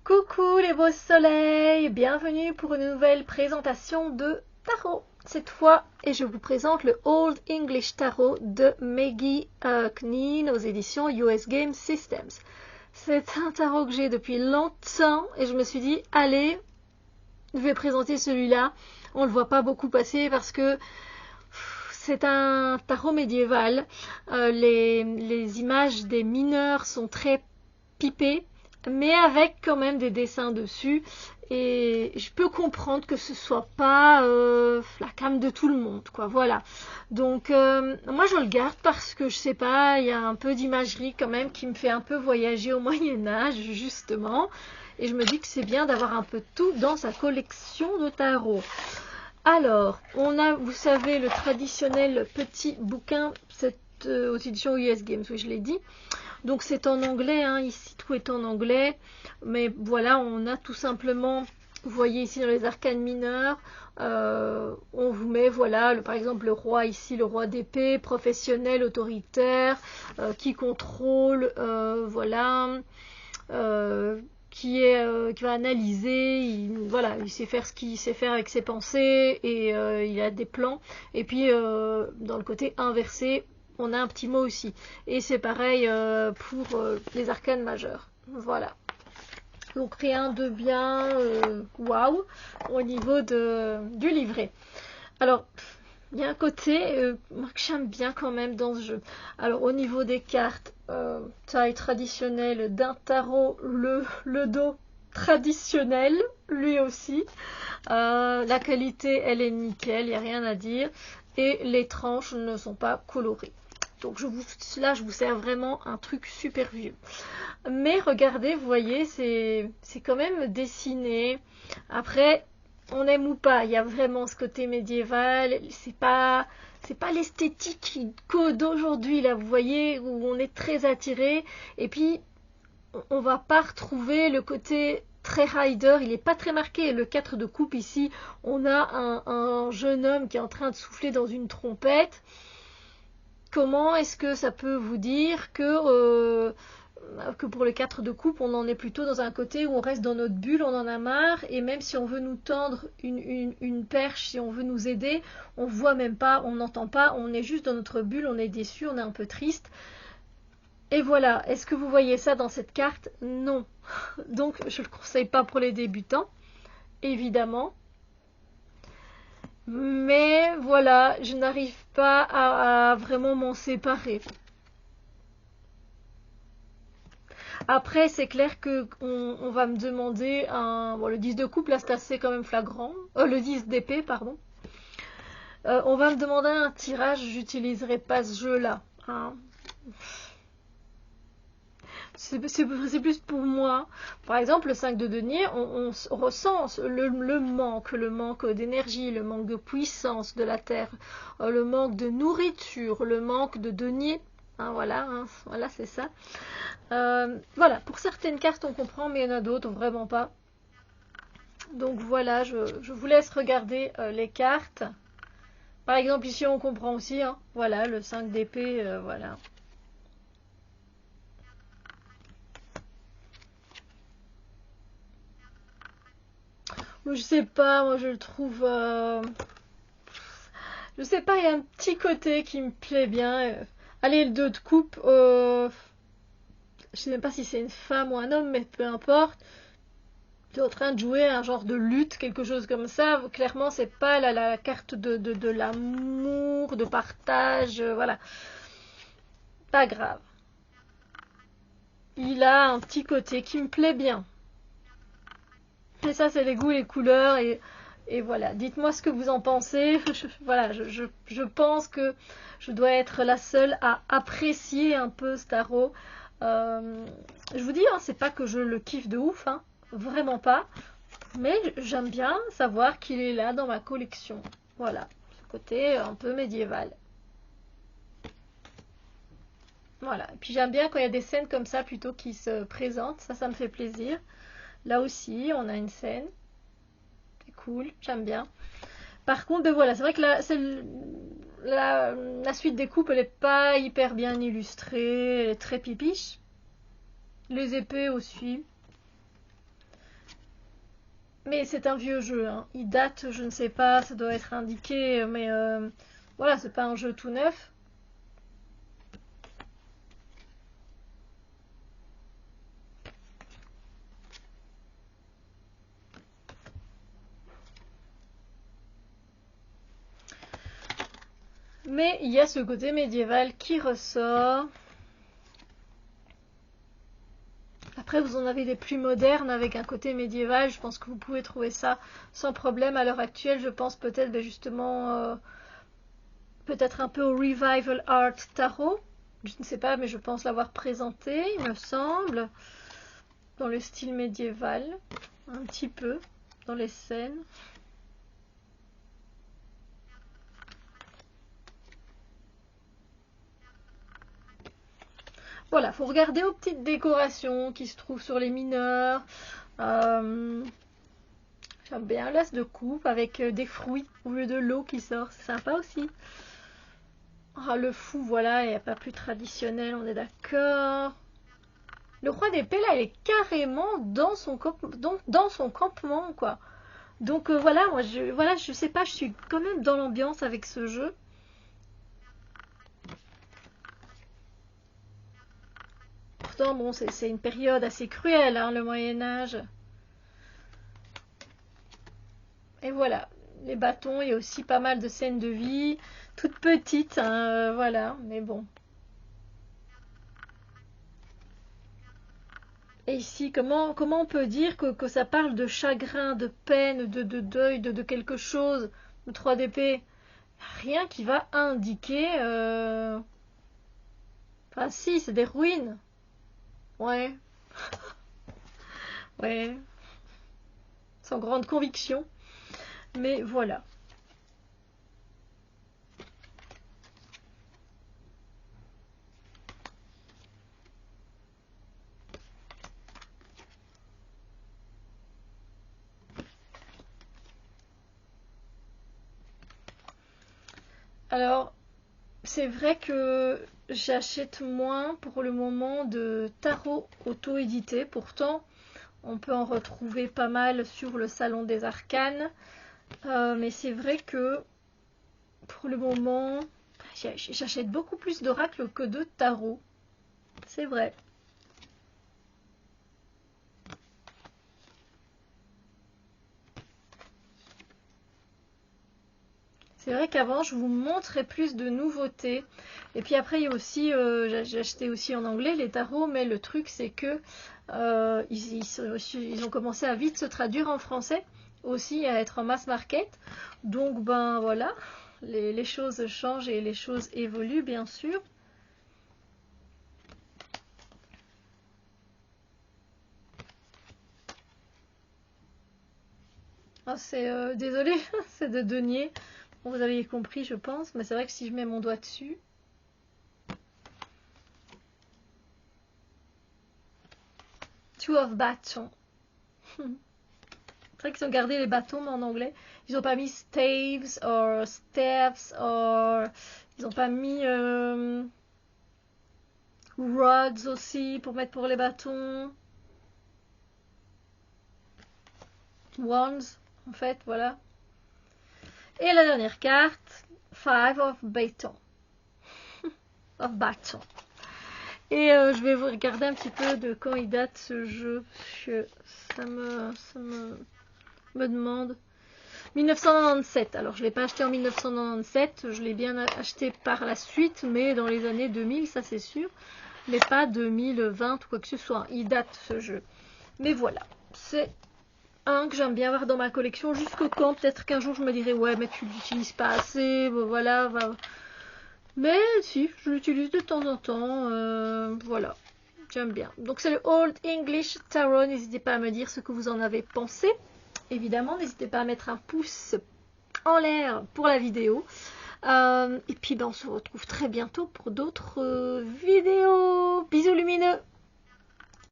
Coucou les beaux soleils, bienvenue pour une nouvelle présentation de tarot. Cette fois, et je vous présente le Old English Tarot de Maggie Kneen aux éditions US Game Systems. C'est un tarot que j'ai depuis longtemps et je me suis dit, allez, je vais présenter celui-là. On ne le voit pas beaucoup passer parce que c'est un tarot médiéval. Les images des mineurs sont très pipées, mais avec quand même des dessins dessus. Et je peux comprendre que ce soit pas la came de tout le monde, quoi. Voilà. Donc moi je le garde parce que je sais pas, il y a un peu d'imagerie quand même qui me fait un peu voyager au Moyen Âge justement. Et je me dis que c'est bien d'avoir un peu de tout dans sa collection de tarot. Alors, on a, vous savez, le traditionnel petit bouquin, c'est aux éditions US Games, oui, je l'ai dit. Donc c'est en anglais, hein, ici tout est en anglais. Mais voilà, on a tout simplement, vous voyez ici dans les arcanes mineurs, on vous met, voilà, par exemple le roi ici, le roi d'épée, professionnel, autoritaire, qui contrôle, voilà. Qui va analyser, voilà, il sait faire ce qu'il sait faire avec ses pensées et il a des plans. Et puis dans le côté inversé, on a un petit mot aussi. Et c'est pareil pour les arcanes majeures. Voilà. Donc rien de bien waouh au niveau du livret. Alors, il y a un côté moi, que j'aime bien quand même dans ce jeu. Alors au niveau des cartes, taille traditionnelle d'un tarot, le dos traditionnel, lui aussi. La qualité, elle est nickel, il n'y a rien à dire. Et les tranches ne sont pas colorées. Donc là, je vous sers vraiment un truc super vieux. Mais regardez, vous voyez, c'est quand même dessiné. Après, on aime ou pas, il y a vraiment ce côté médiéval. C'est pas l'esthétique d'aujourd'hui, là, vous voyez, où on est très attiré. Et puis, on va pas retrouver le côté très rider, il n'est pas très marqué. Le 4 de coupe ici, on a un jeune homme qui est en train de souffler dans une trompette. Comment est-ce que ça peut vous dire que pour les 4 de coupe, on en est plutôt dans un côté où on reste dans notre bulle, on en a marre, et même si on veut nous tendre une perche, si on veut nous aider, on voit même pas, on n'entend pas, on est juste dans notre bulle, on est déçu, on est un peu triste. Et voilà, est-ce que vous voyez ça dans cette carte? Non. Donc je ne le conseille pas pour les débutants, évidemment. Mais voilà, je n'arrive pas à vraiment m'en séparer. Après, c'est clair que on va me demander bon, le 10 de coupe, là c'est assez quand même flagrant. Le 10 d'épée, pardon. On va me demander un tirage, j'utiliserai pas ce jeu-là. Hein. C'est plus pour moi. Par exemple, le 5 de denier, on ressent le manque d'énergie, le manque de puissance de la terre, le manque de nourriture, le manque de denier. Hein, voilà, c'est ça. Voilà, pour certaines cartes on comprend, mais il y en a d'autres vraiment pas. Donc voilà, je vous laisse regarder les cartes. Par exemple, ici on comprend aussi, hein, voilà, le 5 d'épée, voilà. Je sais pas, moi je le trouve. Je sais pas, il y a un petit côté qui me plaît bien. Allez, le 2 de coupe, je sais même pas si c'est une femme ou un homme, mais peu importe. Tu es en train de jouer un genre de lutte, quelque chose comme ça. Clairement, c'est pas la carte de l'amour, de partage, voilà. Pas grave. Il a un petit côté qui me plaît bien. Et ça, c'est les goûts, les couleurs, et voilà. Dites-moi ce que vous en pensez. Voilà, je pense que je dois être la seule à apprécier un peu ce tarot. Je vous dis, hein, c'est pas que je le kiffe de ouf, hein, vraiment pas. Mais j'aime bien savoir qu'il est là dans ma collection. Voilà, ce côté un peu médiéval. Voilà, et puis j'aime bien quand il y a des scènes comme ça plutôt qui se présentent, ça me fait plaisir. Là aussi, on a une scène, c'est cool, j'aime bien. Par contre, ben voilà, c'est vrai que la suite des coupes, elle n'est pas hyper bien illustrée, elle est très pipiche. Les épées aussi. Mais c'est un vieux jeu, hein. Il date, je ne sais pas, ça doit être indiqué, mais voilà, c'est pas un jeu tout neuf. Mais il y a ce côté médiéval qui ressort. Après, vous en avez des plus modernes avec un côté médiéval. Je pense que vous pouvez trouver ça sans problème à l'heure actuelle. Je pense peut-être justement, peut-être un peu au Revival Art Tarot. Je ne sais pas, mais je pense l'avoir présenté, il me semble, dans le style médiéval, un petit peu, dans les scènes. Voilà, faut regarder aux petites décorations qui se trouvent sur les mineurs. J'aime bien l'as de coupe avec des fruits au lieu de l'eau qui sort, c'est sympa aussi. Ah, le fou, voilà, il n'y a pas plus traditionnel, on est d'accord. Le roi d'épée, là, il est carrément dans son campement, quoi. Donc voilà, moi, je sais pas, je suis quand même dans l'ambiance avec ce jeu. Pourtant, bon, c'est une période assez cruelle, hein, le Moyen-Âge. Et voilà, les bâtons, il y a aussi pas mal de scènes de vie, toutes petites, hein, voilà, mais bon. Et ici, comment on peut dire que ça parle de chagrin, de peine, de deuil, de quelque chose, de 3 d'épée? Rien qui va indiquer... Enfin si, c'est des ruines. Ouais, ouais, sans grande conviction. Mais voilà. Alors, c'est vrai que j'achète moins pour le moment de tarot auto-édité. Pourtant, on peut en retrouver pas mal sur le Salon des Arcanes. Mais c'est vrai que pour le moment, j'achète beaucoup plus d'oracles que de tarot. C'est vrai. C'est vrai qu'avant, je vous montrais plus de nouveautés. Et puis après, il y a aussi, j'ai acheté aussi en anglais les tarots, mais le truc, c'est que ils ont commencé à vite se traduire en français, aussi à être en mass market. Donc, ben voilà, les choses changent et les choses évoluent, bien sûr. Ah, désolé, c'est de denier. Bon, vous avez compris, je pense, mais c'est vrai que si je mets mon doigt dessus, two of bâtons. C'est vrai qu'ils ont gardé les bâtons, mais en anglais. Ils n'ont pas mis staves, or staffs, or... Ils n'ont pas mis rods aussi, pour mettre pour les bâtons. Wands, en fait, voilà. Et la dernière carte, five of bâtons. Of bâtons. Et je vais vous regarder un petit peu de quand il date ce jeu. Ça me demande. 1997. Alors, je ne l'ai pas acheté en 1997. Je l'ai bien acheté par la suite, mais dans les années 2000, ça c'est sûr. Mais pas 2020 ou quoi que ce soit. Il date ce jeu. Mais voilà. C'est un que j'aime bien avoir dans ma collection. Jusqu'au quand, peut-être qu'un jour je me dirais, ouais, mais tu l'utilises pas assez. Bon, voilà. Mais si, je l'utilise de temps en temps. Voilà. J'aime bien. Donc c'est le Old English Tarot. N'hésitez pas à me dire ce que vous en avez pensé. Évidemment, n'hésitez pas à mettre un pouce en l'air pour la vidéo. Et puis ben, on se retrouve très bientôt pour d'autres vidéos. Bisous lumineux!